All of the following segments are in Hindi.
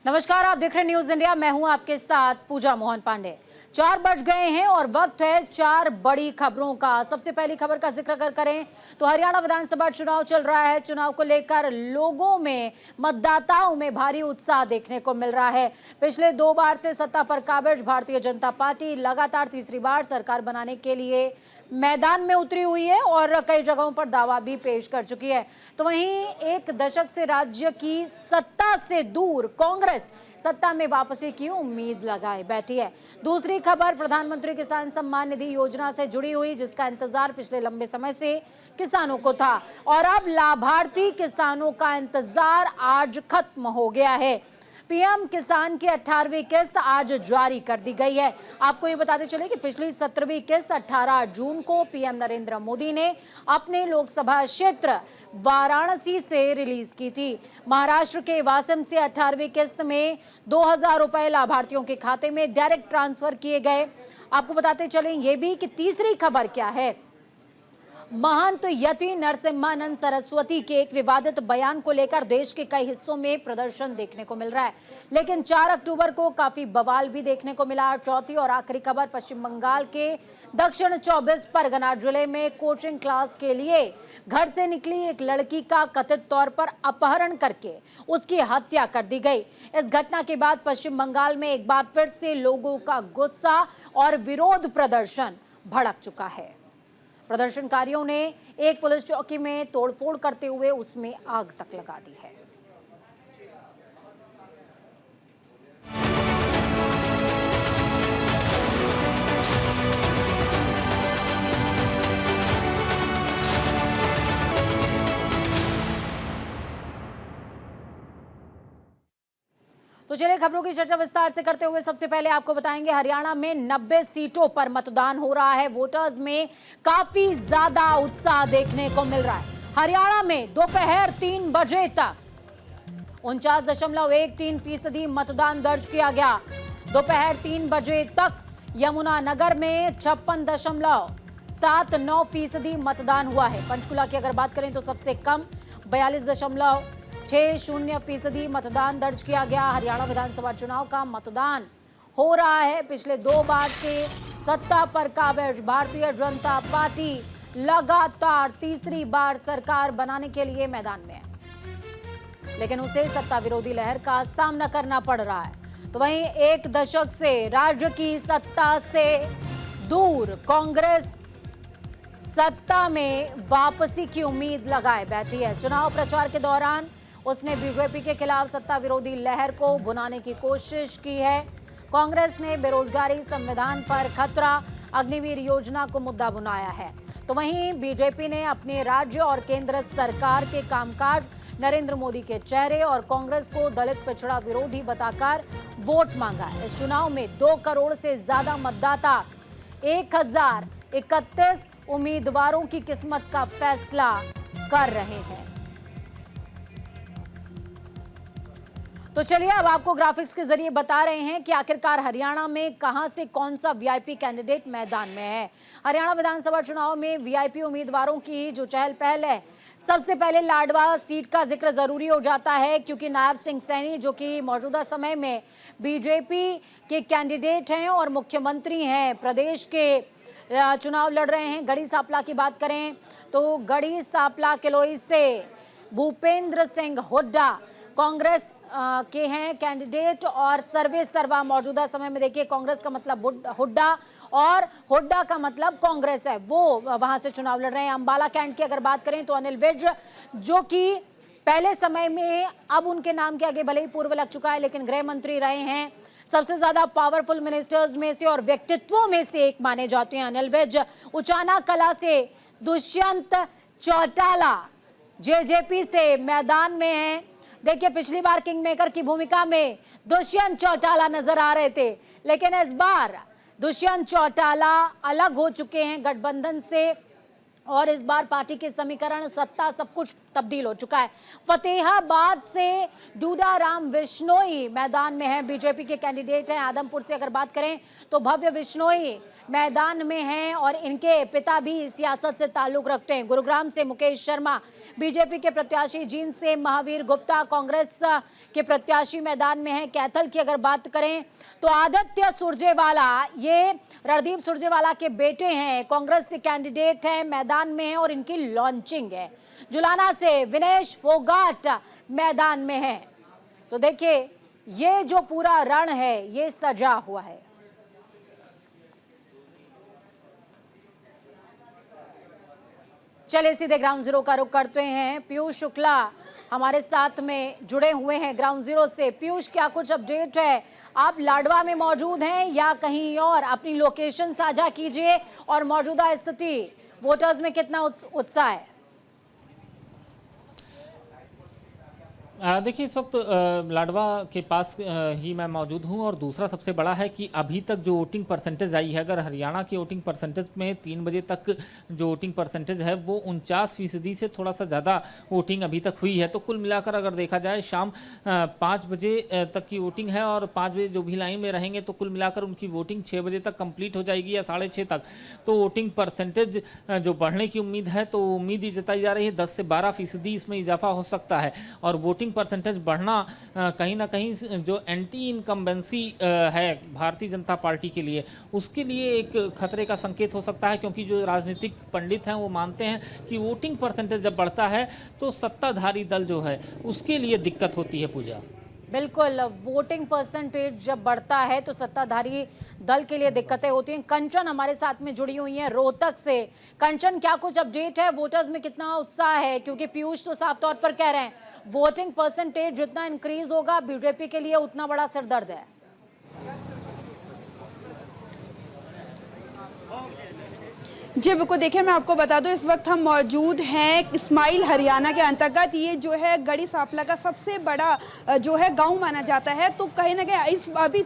नमस्कार, आप देख रहे हैं न्यूज इंडिया। मैं हूं आपके साथ पूजा मोहन पांडे। 4 बज गए हैं और वक्त है 4 बड़ी खबरों का। सबसे पहली खबर का जिक्र अगर करें तो हरियाणा विधानसभा चुनाव चल रहा है। चुनाव को लेकर लोगों में, मतदाताओं में भारी उत्साह देखने को मिल रहा है। पिछले 2 बार से सत्ता पर काबिज भारतीय जनता पार्टी लगातार तीसरी बार सरकार बनाने के लिए मैदान में उतरी हुई है और कई जगहों पर दावा भी पेश कर चुकी है। तो वहीं एक दशक से राज्य की सत्ता से दूर कांग्रेस सत्ता में वापसी की उम्मीद लगाए बैठी है। दूसरी खबर प्रधानमंत्री किसान सम्मान निधि योजना से जुड़ी हुई, जिसका इंतजार पिछले लंबे समय से किसानों को था और अब लाभार्थी किसानों का इंतजार आज खत्म हो गया है। पीएम किसान की 18वीं किस्त आज जारी कर दी गई है। आपको ये बताते चले कि पिछली 17वीं किस्त 18 जून को पीएम नरेंद्र मोदी ने अपने लोकसभा क्षेत्र वाराणसी से रिलीज की थी। महाराष्ट्र के वासिम से 18वीं किस्त में 2000 रुपए लाभार्थियों के खाते में डायरेक्ट ट्रांसफर किए गए। आपको बताते चले ये भी कि तीसरी खबर क्या है। महंत यति नरसिम्हानंद सरस्वती के एक विवादित बयान को लेकर देश के कई हिस्सों में प्रदर्शन देखने को मिल रहा है, लेकिन 4 अक्टूबर को काफी बवाल भी देखने को मिला। चौथी और आखिरी खबर पश्चिम बंगाल के दक्षिण 24 परगना जिले में कोचिंग क्लास के लिए घर से निकली एक लड़की का कथित तौर पर अपहरण करके उसकी हत्या कर दी गई। इस घटना के बाद पश्चिम बंगाल में एक बार फिर से लोगों का गुस्सा और विरोध प्रदर्शन भड़क चुका है। प्रदर्शनकारियों ने एक पुलिस चौकी में तोड़फोड़ करते हुए उसमें आग तक लगा दी है। तो चलिए खबरों की चर्चा विस्तार से करते हुए सबसे पहले आपको बताएंगे हरियाणा में 90 सीटों पर मतदान हो रहा है। वोटर्स में काफी ज्यादा उत्साह देखने को मिल रहा है। हरियाणा में दोपहर 3 बजे तक 49.13% मतदान दर्ज किया गया। दोपहर 3 बजे तक यमुनानगर में 56.79% मतदान हुआ है। पंचकुला की अगर बात करें तो सबसे कम 42.60% मतदान दर्ज किया गया। हरियाणा विधानसभा चुनाव का मतदान हो रहा है। पिछले 2 बार से सत्ता पर काबिज भारतीय जनता पार्टी लगातार तीसरी बार सरकार बनाने के लिए मैदान में है, लेकिन उसे सत्ता विरोधी लहर का सामना करना पड़ रहा है। तो वहीं एक दशक से राज्य की सत्ता से दूर कांग्रेस सत्ता में वापसी की उम्मीद लगाए बैठी है। चुनाव प्रचार के दौरान उसने बीजेपी के खिलाफ सत्ता विरोधी लहर को भुनाने की कोशिश की है। कांग्रेस ने बेरोजगारी, संविधान पर खतरा, अग्निवीर योजना को मुद्दा बनाया है। तो वहीं बीजेपी ने अपने राज्य और केंद्र सरकार के कामकाज, नरेंद्र मोदी के चेहरे और कांग्रेस को दलित पिछड़ा विरोधी बताकर वोट मांगा। इस चुनाव में 2 करोड़ से ज्यादा मतदाता 1031 उम्मीदवारों की किस्मत का फैसला कर रहे हैं। तो चलिए अब आपको ग्राफिक्स के जरिए बता रहे हैं कि आखिरकार हरियाणा में कहां से कौन सा वीआईपी कैंडिडेट मैदान में है। हरियाणा विधानसभा चुनाव में वीआईपी उम्मीदवारों की जो चहल पहल है, सबसे पहले लाडवा सीट का जिक्र जरूरी हो जाता है, क्योंकि नायब सिंह सैनी जो कि मौजूदा समय में बीजेपी के कैंडिडेट हैं और मुख्यमंत्री हैं, प्रदेश के चुनाव लड़ रहे हैं। गढ़ी सांपला की बात करें तो गढ़ी सांपला किलोई से भूपेंद्र सिंह हुड्डा कांग्रेस के हैं कैंडिडेट और सर्वे सर्वा मौजूदा समय में देखिए कांग्रेस का मतलब हुड्डा और हुड्डा का मतलब कांग्रेस है, वो वहां से चुनाव लड़ रहे हैं। अंबाला कैंट की अगर बात करें तो अनिल विज जो कि पहले समय में, अब उनके नाम के आगे भले ही पूर्व लग चुका है, लेकिन गृह मंत्री रहे हैं। सबसे ज्यादा पावरफुल मिनिस्टर्स में से और व्यक्तित्वों में से एक माने जाते हैं अनिल विज। उचाना कला से दुष्यंत चौटाला जेजेपी से मैदान में हैं। देखिए पिछली बार किंग मेकर की भूमिका में दुष्यंत चौटाला नजर आ रहे थे, लेकिन इस बार दुष्यंत चौटाला अलग हो चुके हैं गठबंधन से और इस बार पार्टी के समीकरण, सत्ता, सब कुछ तब्दील हो चुका है। फतेहाबाद से डूडा राम विश्नोई मैदान में है, बीजेपी के कैंडिडेट हैं। आदमपुर से अगर बात करें तो भव्य विश्नोई मैदान में हैं और इनके पिता भी सियासत से ताल्लुक रखते हैं। गुरुग्राम से मुकेश शर्मा बीजेपी के प्रत्याशी, जींद से महावीर गुप्ता कांग्रेस के प्रत्याशी मैदान में हैं। कैथल की अगर बात करें तो आदित्य सुरजेवाला, ये रणदीप सुरजेवाला के बेटे हैं, कांग्रेस से कैंडिडेट हैं, मैदान में हैं और इनकी लॉन्चिंग है। जुलाना से विनेश फोगाट मैदान में है। तो देखिए ये जो पूरा रण है ये सजा हुआ है। चलिए सीधे ग्राउंड जीरो का रुख करते हैं। पीयूष शुक्ला हमारे साथ में जुड़े हुए हैं ग्राउंड जीरो से। पीयूष, क्या कुछ अपडेट है? आप लाडवा में मौजूद हैं या कहीं और? अपनी लोकेशन साझा कीजिए और मौजूदा स्थिति, वोटर्स में कितना उत्साह है? देखिए इस वक्त लाडवा के पास ही मैं मौजूद हूं और दूसरा सबसे बड़ा है कि अभी तक जो वोटिंग परसेंटेज आई है, अगर हरियाणा की वोटिंग परसेंटेज में 3 बजे तक जो वोटिंग परसेंटेज है वो 49% से थोड़ा सा ज़्यादा वोटिंग अभी तक हुई है। तो कुल मिलाकर अगर देखा जाए शाम 5 बजे तक की वोटिंग है और 5 बजे जो भी लाइन में रहेंगे तो कुल मिलाकर उनकी वोटिंग 6 बजे तक कंप्लीट हो जाएगी या 6:30 तक। तो वोटिंग परसेंटेज जो बढ़ने की उम्मीद है, तो उम्मीद ही जताई जा रही है 10 से 12% इसमें इजाफा हो सकता है। और वोटिंग परसेंटेज बढ़ना कहीं ना कहीं जो एंटी इनकम्बेंसी है भारतीय जनता पार्टी के लिए, उसके लिए एक खतरे का संकेत हो सकता है, क्योंकि जो राजनीतिक पंडित हैं वो मानते हैं कि वोटिंग परसेंटेज जब बढ़ता है तो सत्ताधारी दल जो है उसके लिए दिक्कत होती है। पूजा, बिल्कुल, वोटिंग परसेंटेज जब बढ़ता है तो सत्ताधारी दल के लिए दिक्कतें होती हैं। कंचन हमारे साथ में जुड़ी हुई हैं रोहतक से। कंचन, क्या कुछ अपडेट है? वोटर्स में कितना उत्साह है? क्योंकि पीयूष तो साफ तौर पर कह रहे हैं वोटिंग परसेंटेज जितना इंक्रीज होगा बीजेपी के लिए उतना बड़ा सिरदर्द है। जी बिल्कुल, देखिए मैं आपको बता दूं, इस वक्त हम मौजूद हैं स्माइल हरियाणा के अंतर्गत। ये जो है गढ़ी सांपला का सबसे बड़ा जो है गांव माना जाता है। तो कहीं ना कहीं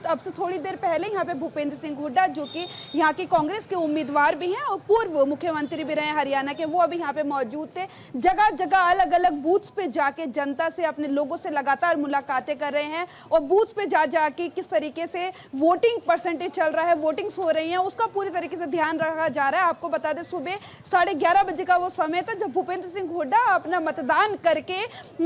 अब से थोड़ी देर पहले यहाँ पे भूपेंद्र सिंह हुड्डा, जो कि यहाँ की कांग्रेस के उम्मीदवार भी हैं और पूर्व मुख्यमंत्री भी रहे हरियाणा के, वो अभी यहाँ पे मौजूद थे। जगह जगह अलग अलग बूथ्स पे जाके जनता से, अपने लोगों से लगातार मुलाकातें कर रहे हैं और बूथ पे जा जाके किस तरीके से वोटिंग परसेंटेज चल रहा है, वोटिंग्स हो रही है, उसका पूरी तरीके से ध्यान रखा जा रहा है। आपको बता दें सुबह 11:30 बजे का वो समय था जब भूपेंद्र सिंह हुड्डा अपना मतदान करके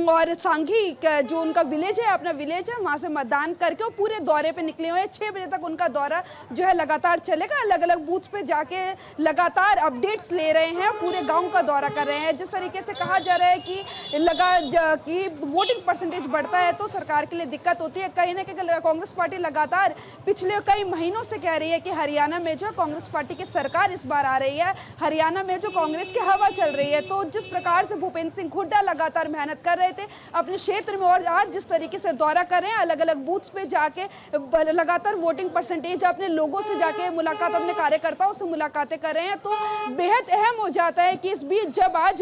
और सांघी जो उनका विलेज है, अपना विलेज है, वहां से मतदान करके वो पूरे दौरे पे निकले हुए हैं। 6 बजे तक उनका दौरा जो है लगातार चलेगा। अलग अलग बूथ पे जाके लगातार अपडेट्स ले रहे हैं, पूरे गांव का दौरा कर रहे हैं। जिस तरीके से कहा जा रहा है कि वोटिंग परसेंटेज बढ़ता है तो सरकार के लिए दिक्कत होती है। कहीं ना कहीं कांग्रेस पार्टी लगातार पिछले कई महीनों से कह रही है कि हरियाणा में जो कांग्रेस पार्टी की सरकार इस बार आ रही है, हरियाणा में जो कांग्रेस की हवा चल रही है। तो जिस प्रकार से भूपेंद्र सिंह हुड्डा लगातार मेहनत कर रहे थे अपने क्षेत्र में और आज जिस तरीके से दौरा कर रहे हैं, अलग अलग बूथ्स पे जाके लगातार वोटिंग परसेंटेज, अपने लोगों से जाके मुलाकात, अपने कार्यकर्ताओं से मुलाकातें कर रहे हैं, तो बेहद अहम हो जाता है कि इस बीच जब आज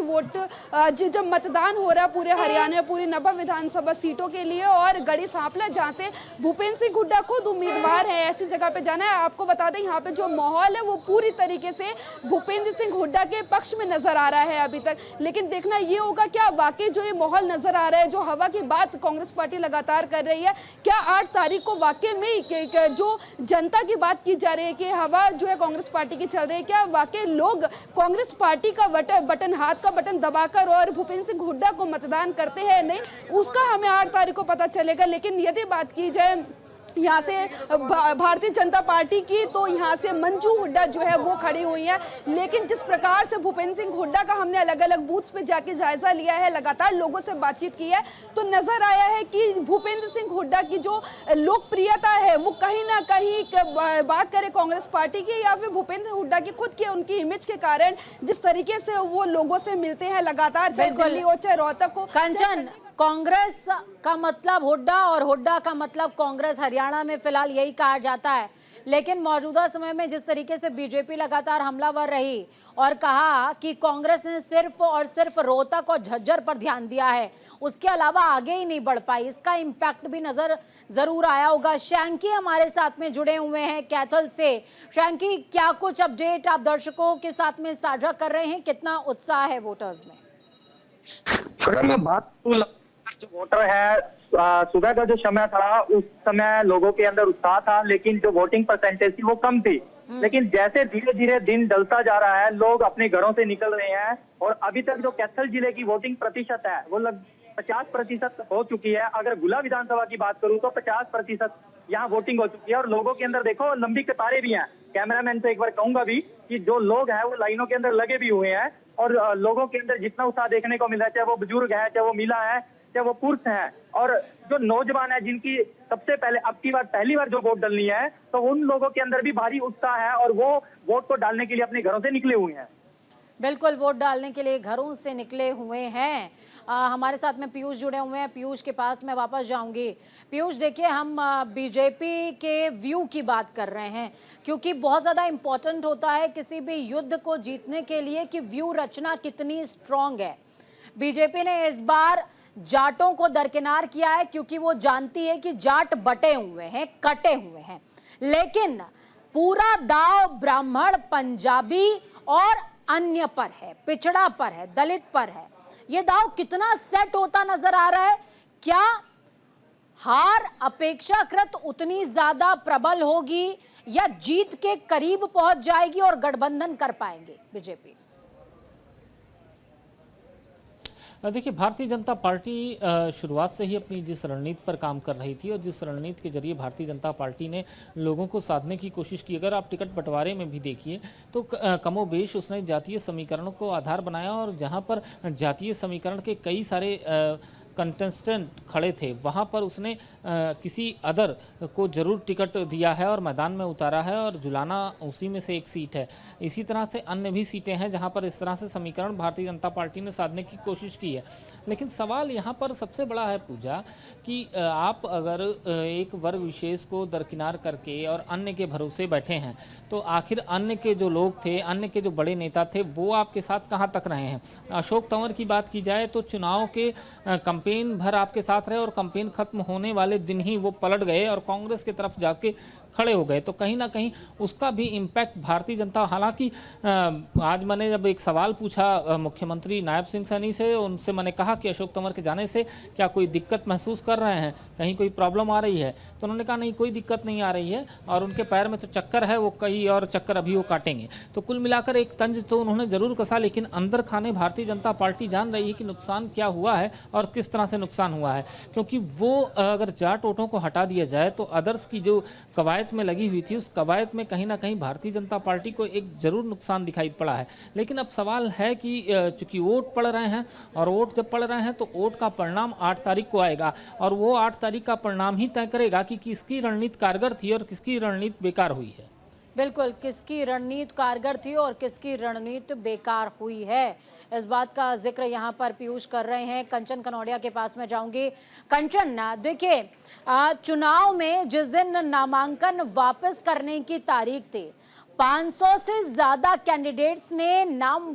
जब मतदान हो रहा है पूरे हरियाणा में, पूरी 90 विधानसभा सीटों के लिए और गढ़ी सांपला जहाँ से भूपेंद्र सिंह हुड्डा खुद उम्मीदवार है, ऐसी जगह पे जाना है। आपको बता दें यहाँ पे जो माहौल है वो पूरी तरीके से भूपेंद्र सिंह हुड्डा के पक्ष में नजर आ रहा है अभी तक। लेकिन देखना ये होगा क्या वाकई जो ये माहौल नजर आ रहा है, जो हवा की बात कांग्रेस पार्टी लगातार कर रही है, क्या 8 तारीख को वाकई में जो जनता की बात की जा रही है कि हवा जो है कांग्रेस पार्टी की चल रही है, क्या वाकई लोग कांग्रेस पार्टी का बटन, हाथ का बटन दबाकर और भूपेंद्र सिंह हुड्डा को मतदान करते हैं? नहीं, उसका हमें 8 तारीख को पता चलेगा। लेकिन यदि बात की जाए यहाँ से भारतीय जनता पार्टी की, तो यहाँ से मंजू हुड्डा जो है वो खड़ी हुई है। लेकिन जिस प्रकार से भूपेंद्र सिंह हुड्डा का हमने अलग अलग बूथ्स पे जाके जायजा लिया है, लगातार लोगों से बातचीत की है, तो नजर आया है कि भूपेंद्र सिंह हुड्डा की जो लोकप्रियता है वो कहीं ना कहीं, बात करें कांग्रेस पार्टी की या फिर भूपेंद्र हुड्डा की खुद की उनकी इमेज के कारण, जिस तरीके से वो लोगों से मिलते हैं लगातार, चाहे दिल्ली हो चाहे रोहतक हो। कंचन, कांग्रेस का मतलब हुड्डा और हुड्डा का मतलब कांग्रेस, हरियाणा में फिलहाल यही कहा जाता है। लेकिन मौजूदा समय में जिस तरीके से बीजेपी लगातार हमलावर रही और कहा कि कांग्रेस ने सिर्फ और सिर्फ रोहतक और झज्जर पर ध्यान दिया है, उसके अलावा आगे ही नहीं बढ़ पाई, इसका इम्पैक्ट भी नजर जरूर आया होगा। शैंकी हमारे साथ में जुड़े हुए हैं कैथल से। शैंकी, क्या कुछ अपडेट आप दर्शकों के साथ में साझा कर रहे हैं? कितना उत्साह है वोटर्स में? अगर मैं बात जो वोटर है, सुबह का जो समय था उस समय लोगों के अंदर उत्साह था, लेकिन जो वोटिंग परसेंटेज थी वो कम थी। लेकिन जैसे धीरे धीरे दिन ढलता जा रहा है, लोग अपने घरों से निकल रहे हैं और अभी तक जो कैथल जिले की वोटिंग प्रतिशत है वो लगभग 50% हो चुकी है। अगर गुला विधानसभा की बात करूं तो 50% यहाँ वोटिंग हो चुकी है और लोगों के अंदर देखो लंबी कतारें भी हैं। कैमरामैन से एक बार कहूंगा भी कि जो लोग हैं वो लाइनों के अंदर लगे भी हुए हैं और लोगों के अंदर जितना उत्साह देखने को मिल रहा है, चाहे वो बुजुर्ग है, चाहे वो महिला है, चाहे वो पुरुष हैं, और जो नौजवान है जिनकी सबसे पहले अब की बार पहली बार जो वोट डालनी है, तो उन लोगों के अंदर भी भारी उत्साह है और वो वोट को डालने के लिए अपने घरों से निकले हुए हैं। बिल्कुल, वोट डालने के लिए घरों से निकले हुए हैं। हमारे साथ में पीयूष जुड़े हुए हैं। पीयूष के पास मैं वापस जाऊंगी। पीयूष, देखिए, हम बीजेपी के व्यू की बात कर रहे हैं क्योंकि बहुत ज़्यादा इम्पोर्टेंट होता है किसी भी युद्ध को जीतने के लिए कि व्यू रचना कितनी स्ट्रांग है। बीजेपी ने इस बार जाटों को दरकिनार किया है क्योंकि वो जानती है कि जाट बटे हुए हैं, कटे हुए हैं, लेकिन पूरा दाव ब्राह्मण, पंजाबी और अन्य पर है, पिछड़ा पर है, दलित पर है। ये दाव कितना सेट होता नजर आ रहा है? क्या हार अपेक्षाकृत उतनी ज्यादा प्रबल होगी या जीत के करीब पहुंच जाएगी और गठबंधन कर पाएंगे बीजेपी? देखिए, भारतीय जनता पार्टी शुरुआत से ही अपनी जिस रणनीति पर काम कर रही थी और जिस रणनीति के जरिए भारतीय जनता पार्टी ने लोगों को साधने की कोशिश की, अगर आप टिकट बंटवारे में भी देखिए तो कमोबेश उसने जातीय समीकरणों को आधार बनाया और जहां पर जातीय समीकरण के कई सारे कंटेस्टेंट खड़े थे वहां पर उसने किसी अदर को जरूर टिकट दिया है और मैदान में उतारा है और जुलाना उसी में से एक सीट है। इसी तरह से अन्य भी सीटें हैं जहां पर इस तरह से समीकरण भारतीय जनता पार्टी ने साधने की कोशिश की है। लेकिन सवाल यहां पर सबसे बड़ा है पूजा कि आप अगर एक वर्ग विशेष को दरकिनार करके और अन्य के भरोसे बैठे हैं तो आखिर अन्य के जो लोग थे, अन्य के जो बड़े नेता थे, वो आपके साथ कहां तक रहे हैं? अशोक तंवर की बात की जाए तो चुनाव के कैंपेन भर आपके साथ रहे और कैंपेन खत्म होने वाले दिन ही वो पलट गए और कांग्रेस की तरफ जाके खड़े हो गए। तो कहीं ना कहीं उसका भी इम्पैक्ट भारतीय जनता, हालांकि आज मैंने जब एक सवाल पूछा मुख्यमंत्री नायब सिंह सैनी से, उनसे मैंने कहा कि अशोक तंवर के जाने से क्या कोई दिक्कत महसूस कर रहे हैं, कहीं कोई प्रॉब्लम आ रही है? तो उन्होंने कहा नहीं, कोई दिक्कत नहीं आ रही है और उनके पैर में तो चक्कर है, वो कई और चक्कर अभी वो काटेंगे। तो कुल मिलाकर एक तंज तो उन्होंने जरूर कसा, लेकिन अंदर खाने भारतीय जनता पार्टी जान रही है कि नुकसान क्या हुआ है और किस तरह से नुकसान हुआ है। क्योंकि वो अगर जाट वोटों को हटा दिया जाए तो अदर्स की जो कवायद में लगी हुई थी उस कवायद में कहीं ना कहीं भारतीय जनता पार्टी को एक जरूर नुकसान दिखाई पड़ा है। लेकिन अब सवाल है कि चूंकि वोट पड़ रहे हैं और वोट जब पड़ रहे हैं तो वोट का परिणाम 8 तारीख को आएगा और वो 8 तारीख का परिणाम ही तय करेगा कि किसकी रणनीति कारगर थी और किसकी रणनीति बेकार हुई है। बिल्कुल, किसकी रणनीति कारगर थी और किसकी रणनीति बेकार हुई है, इस बात का जिक्र यहाँ पर पीयूष कर रहे हैं। कंचन कनौडिया के पास में जाऊंगी। कंचन, देखिए, चुनाव में जिस दिन नामांकन वापस करने की तारीख थी, 500 से ज्यादा कैंडिडेट्स ने नाम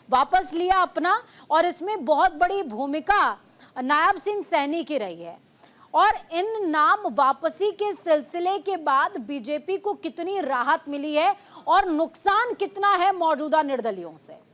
वापस लिया अपना, और इसमें बहुत बड़ी भूमिका नायब सिंह सैनी की रही है। और इन नाम वापसी के सिलसिले के बाद बीजेपी को कितनी राहत मिली है और नुकसान कितना है मौजूदा निर्दलियों से?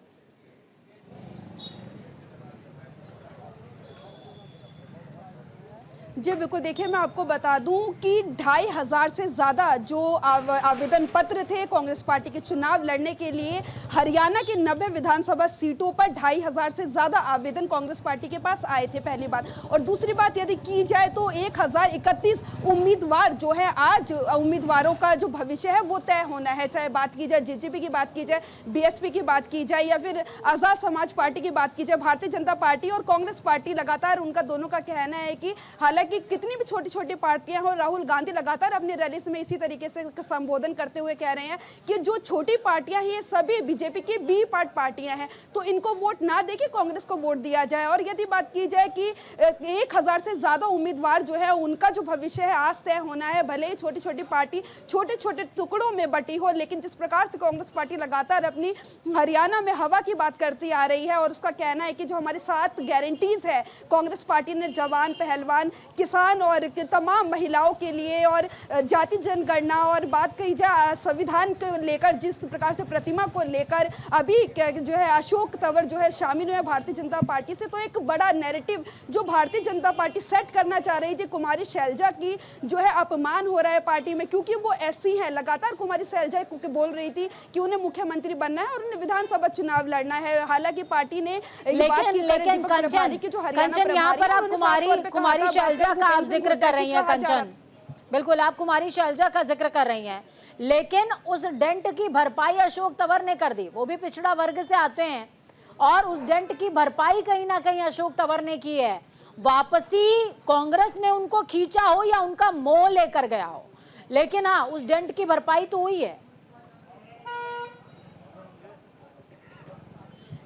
जी बिल्कुल, देखिए, मैं आपको बता दूं कि 2500 से ज़्यादा जो आवेदन पत्र थे कांग्रेस पार्टी के चुनाव लड़ने के लिए, हरियाणा की 90 विधानसभा सीटों पर 2500 से ज़्यादा आवेदन कांग्रेस पार्टी के पास आए थे, पहली बात। और दूसरी बात यदि की जाए तो 1031 उम्मीदवार जो है, आज उम्मीदवारों का जो भविष्य है वो तय होना है। चाहे बात की जाए जेजेपी की, बात की जाए बीएसपी की, बात की जाए या फिर आज़ाद समाज पार्टी की बात की जाए, भारतीय जनता पार्टी और कांग्रेस पार्टी लगातार, उनका दोनों का कहना है कि हालांकि कि कितनी भी छोटी छोटी पार्टियां हो, राहुल गांधी लगातार अपनी रैलीज में इसी तरीके से संबोधन करते हुए कह रहे हैं कि जो छोटी पार्टियां हैं ये सभी बीजेपी की बी पार्ट पार्टियां हैं, तो इनको वोट ना देके कांग्रेस को वोट दिया जाए। और यदि बात की जाए कि 1000 से ज्यादा उम्मीदवार जो है उनका जो भविष्य है आज तय होना है, भले ही छोटी छोटी पार्टी छोटे छोटे टुकड़ों में बटी हो, लेकिन जिस प्रकार से कांग्रेस पार्टी लगातार अपनी हरियाणा में हवा की बात करती आ रही है और उसका कहना है कि जो हमारी 7 गारंटीज है कांग्रेस पार्टी ने, जवान, पहलवान, किसान और तमाम महिलाओं के लिए और जाति जनगणना और बात कही जाए संविधान को लेकर जिस प्रकार से प्रतिमा को लेकर अभी जो है अशोक तंवर जो है शामिल हुए भारतीय जनता पार्टी से, तो एक बड़ा नैरेटिव जो भारतीय जनता पार्टी सेट करना चाह रही थी कुमारी शैलजा की जो है अपमान हो रहा है पार्टी में, क्योंकि वो ऐसी है। लगातार कुमारी शैलजा क्योंकि बोल रही थी कि उन्हें मुख्यमंत्री बनना है और उन्हें विधानसभा चुनाव लड़ना है। हालांकि पार्टी ने लेकिन कंचन यहाँ पर आप कुमारी शैलजा का आप जिक्र कर रही हैं कंचन, बिल्कुल आप कुमारी शैलजा का जिक्र कर रही हैं, लेकिन उस डेंट की भरपाई अशोक तंवर ने कर दी। वो भी पिछड़ा वर्ग से आते हैं और उस डेंट की भरपाई कहीं ना कहीं अशोक तंवर ने की है। वापसी कांग्रेस ने उनको खींचा हो या उनका मोह लेकर गया हो, लेकिन हाँ उस डेंट की भरपाई तो हुई है।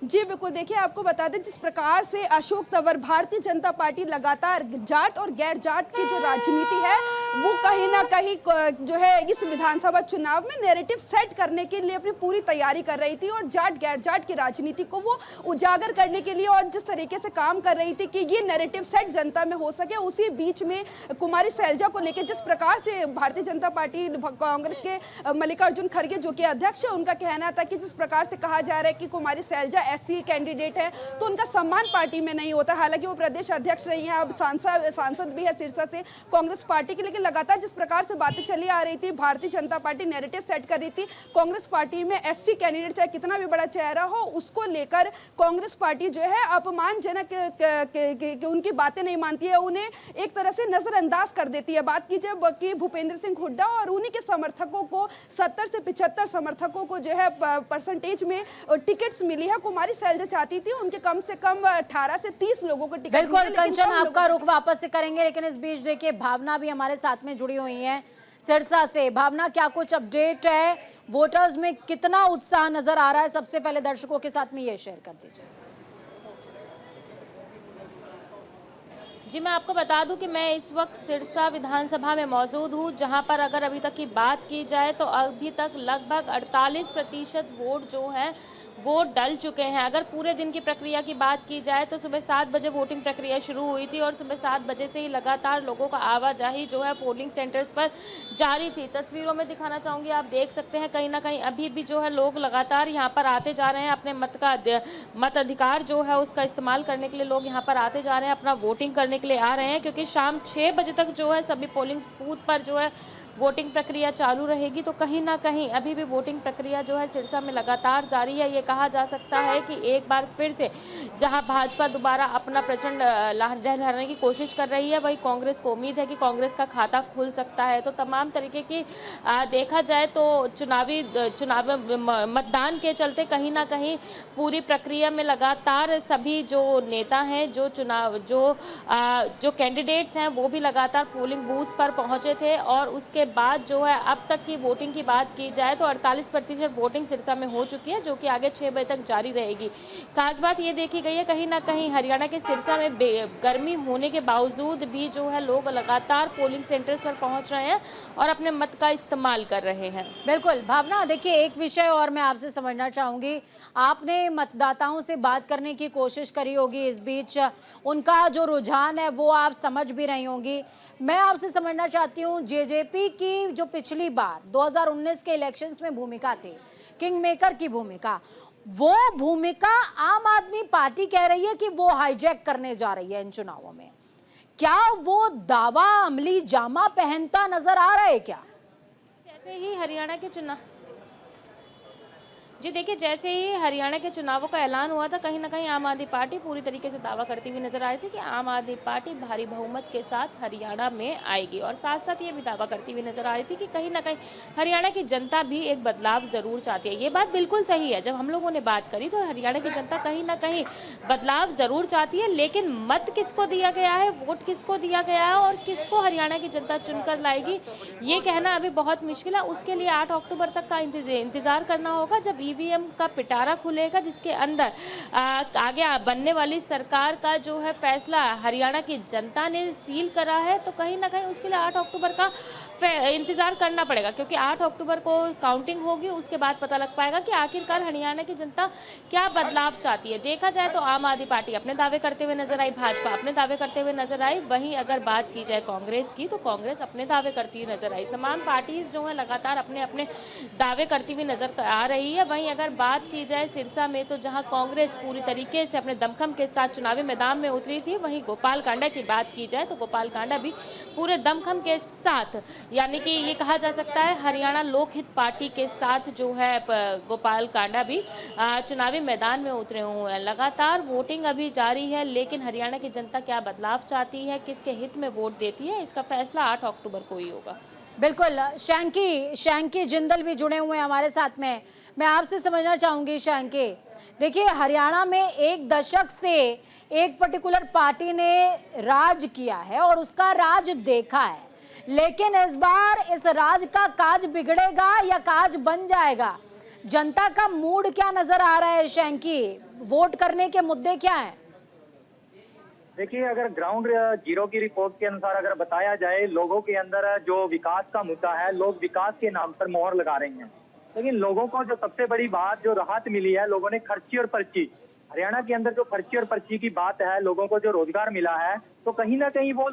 जी बिल्कुल, देखिए आपको बता दें जिस प्रकार से अशोक तंवर भारतीय जनता पार्टी लगातार जाट और गैर जाट की जो राजनीति है वो कहीं ना कहीं जो है इस विधानसभा चुनाव में नैरेटिव सेट करने के लिए अपनी पूरी तैयारी कर रही थी और जाट गैर जाट की राजनीति को वो उजागर करने के लिए और जिस तरीके से काम कर रही थी कि ये नैरेटिव सेट जनता में हो सके, उसी बीच में कुमारी शैलजा को लेकर जिस प्रकार से भारतीय जनता पार्टी कांग्रेस के मल्लिकार्जुन खड़गे जो कि अध्यक्ष है, उनका कहना था कि जिस प्रकार से कहा जा रहा है कि कुमारी शैलजा ऐसी कैंडिडेट है तो उनका सम्मान पार्टी में नहीं होता। हालांकि वो प्रदेश अध्यक्ष रही हैं, अब सांसद भी है सिरसा से कांग्रेस पार्टी की, लेकिन लगातार जिस प्रकार से बातें चली आ रही थी Bharatiya Janata party narrative set कर रही थी कांग्रेस पार्टी में एससी कैंडिडेट चाहे कितना भी बड़ा चेहरा हो उसको लेकर कांग्रेस पार्टी जो है अपमानजनक उनकी बातें नहीं मानती है, उन्हें एक तरह से नजरअंदाज कर देती है। बात कीजिए कि भूपेंद्र सिंह हुड्डा और उन्हीं के समर्थकों को 70 से 75 समर्थकों को जो है परसेंटेज में टिकट्स मिली है। कुमारी शैलजा चाहती थी उनके कम से कम 18 से 30 लोगों को टिकट। बिल्कुल कंचन, आपका रुख वापस से करेंगे, लेकिन इस बीच देखिए भावना भी हमारे साथ में जुड़ी हुई है सिरसा से। भावना, क्या कुछ अपडेट है? वोटर्स में कितना उत्साह नजर आ रहा है? सबसे पहले दर्शकों के साथ में ये शेयर कर दीजिए। जी मैं आपको बता दूं कि मैं इस वक्त सिरसा विधानसभा में मौजूद हूं, जहां पर अगर अभी तक की बात की जाए तो अभी तक लगभग 48% वोट जो है वो डल चुके हैं। अगर पूरे दिन की प्रक्रिया की बात की जाए तो सुबह 7 बजे वोटिंग प्रक्रिया शुरू हुई थी और सुबह 7 बजे से ही लगातार लोगों का आवाजाही जो है पोलिंग सेंटर्स पर जारी थी। तस्वीरों में दिखाना चाहूँगी, आप देख सकते हैं कहीं ना कहीं अभी भी जो है लोग लगातार यहाँ पर आते जा रहे हैं। अपने मताधिकार जो है उसका इस्तेमाल करने के लिए लोग यहाँ पर आते जा रहे हैं, अपना वोटिंग करने के लिए आ रहे हैं, क्योंकि शाम 6 बजे तक जो है सभी पोलिंग बूथ पर जो है वोटिंग प्रक्रिया चालू रहेगी। तो कहीं ना कहीं अभी भी वोटिंग प्रक्रिया जो है सिरसा में लगातार जारी है। ये कहा जा सकता है कि एक बार फिर से जहां भाजपा दोबारा अपना प्रचंड लहराने की कोशिश कर रही है, वही कांग्रेस को उम्मीद है कि कांग्रेस का खाता खुल सकता है। तो तमाम तरीके की देखा जाए तो चुनाव मतदान के चलते कहीं ना कहीं पूरी प्रक्रिया में लगातार सभी जो नेता हैं, जो कैंडिडेट्स हैं, वो भी लगातार पोलिंग बूथ्स पर पहुंचे थे। और उसके बाद जो है अब तक की वोटिंग की बात की जाए तो 48% वोटिंग सिरसा में हो चुकी है, जो कि आगे 6 बजे तक जारी रहेगी। खास बात ये देखी गई है कहीं ना कहीं हरियाणा के सिरसा में गर्मी होने के बावजूद भी जो है लोग लगातार पोलिंग सेंटर्स पर पहुंच रहे हैं और अपने मत का इस्तेमाल कर रहे हैं। बिल्कुल भावना, देखिए एक विषय और मैं आपसे समझना चाहूंगी। आपने मतदाताओं से बात करने की कोशिश करी होगी, इस बीच उनका जो रुझान है वो आप समझ भी रही होंगी। मैं आपसे समझना चाहती हूँ, जेजेपी की जो पिछली बार 2019 के इलेक्शंस में भूमिका थी, किंग मेकर की भूमिका, वो भूमिका आम आदमी पार्टी कह रही है कि वो हाईजैक करने जा रही है इन चुनावों में। क्या वो दावा अमली जामा पहनता नजर आ रहा है क्या? जैसे ही हरियाणा के चुनाव जी देखिए, जैसे ही हरियाणा के चुनावों का ऐलान हुआ था, कहीं ना कहीं आम आदमी पार्टी पूरी तरीके से दावा करती हुई नजर आ रही थी कि आम आदमी पार्टी भारी बहुमत के साथ हरियाणा में आएगी। और साथ साथ ये भी दावा करती हुई नजर आ रही थी कि कहीं ना कहीं हरियाणा की जनता भी एक बदलाव ज़रूर चाहती है। ये बात बिल्कुल सही है। जब हम लोगों ने बात करी तो हरियाणा की जनता कहीं ना कहीं बदलाव ज़रूर चाहती है, लेकिन मत किसको दिया गया है, वोट किसको दिया गया है और किसको हरियाणा की जनता चुनकर लाएगी, ये कहना अभी बहुत मुश्किल है। उसके लिए 8 अक्टूबर तक का इंतजार करना होगा, जब ईवीएम का पिटारा खुलेगा, जिसके अंदर आगे बनने वाली सरकार का जो है फैसला हरियाणा की जनता ने सील करा है। तो कहीं ना कहीं उसके लिए 8 अक्टूबर का इंतजार करना पड़ेगा, क्योंकि 8 अक्टूबर को काउंटिंग होगी, उसके बाद पता लग पाएगा कि आखिरकार हरियाणा की जनता क्या बदलाव चाहती है। देखा जाए तो आम आदमी पार्टी अपने दावे करते हुए नजर आई, भाजपा अपने दावे करते हुए नजर आई। वहीं अगर बात की जाए कांग्रेस की, तो कांग्रेस अपने दावे करती हुई नजर आई। तमाम पार्टीज जो है लगातार अपने अपने दावे करती हुई नजर आ रही है। वहीं अगर बात की जाए सिरसा में, तो जहां कांग्रेस पूरी तरीके से अपने दमखम के साथ चुनावी मैदान में उतरी थी, वहीं गोपाल कांडा की बात की जाए तो गोपाल कांडा भी पूरे दमखम के साथ, यानी कि ये कहा जा सकता है हरियाणा लोकहित पार्टी के साथ जो है गोपाल कांडा भी चुनावी मैदान में उतरे हुए हैं। लगातार वोटिंग अभी जारी है, लेकिन हरियाणा की जनता क्या बदलाव चाहती है, किसके हित में वोट देती है, इसका फैसला 8 अक्टूबर को ही होगा। बिल्कुल। शैंकी जिंदल भी जुड़े हुए हैं हमारे साथ में। मैं आपसे समझना चाहूंगी शैंकी, देखिए हरियाणा में एक दशक से एक पर्टिकुलर पार्टी ने राज किया है और उसका राज देखा है, लेकिन इस बार इस राज का काज बिगड़ेगा या काज बन जाएगा? जनता का मूड क्या नजर आ रहा है शैंकी? वोट करने के मुद्दे क्या हैं? देखिए, अगर ग्राउंड जीरो की रिपोर्ट के अनुसार अगर बताया जाए, लोगों के अंदर जो विकास का मुद्दा है, लोग विकास के नाम पर मोहर लगा रहे हैं। लेकिन लोगों को जो सबसे बड़ी बात जो राहत मिली है, लोगों ने खर्ची और पर्ची, हरियाणा के अंदर जो खर्ची और पर्ची की बात है, लोगों को जो रोजगार मिला है, तो कहीं ना कहीं वो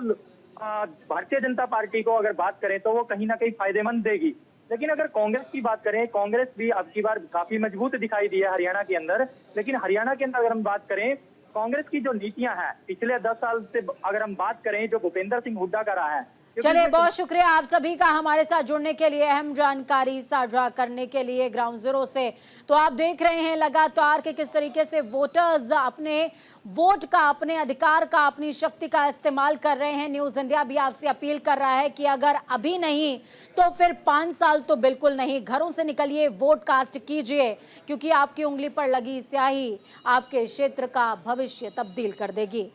भारतीय जनता पार्टी को अगर बात करें तो वो कहीं ना कहीं फायदेमंद देगी। लेकिन अगर कांग्रेस की बात करें, कांग्रेस भी अब की बार काफी मजबूत दिखाई दी है हरियाणा के अंदर। लेकिन हरियाणा के अंदर अगर हम बात करें, कांग्रेस की जो नीतियां हैं पिछले 10 साल से अगर हम बात करें, जो भूपेंद्र सिंह हुड्डा का रहा है। चलिए, बहुत शुक्रिया आप सभी का हमारे साथ जुड़ने के लिए, अहम जानकारी साझा करने के लिए ग्राउंड जीरो से। तो आप देख रहे हैं लगातार कि किस तरीके से वोटर्स अपने वोट का, अपने अधिकार का, अपनी शक्ति का इस्तेमाल कर रहे हैं। न्यूज़ इंडिया भी आपसे अपील कर रहा है कि अगर अभी नहीं तो फिर 5 साल तो बिल्कुल नहीं। घरों से निकलिए, वोट कास्ट कीजिए, क्योंकि आपकी उंगली पर लगी स्याही आपके क्षेत्र का भविष्य तब्दील कर देगी।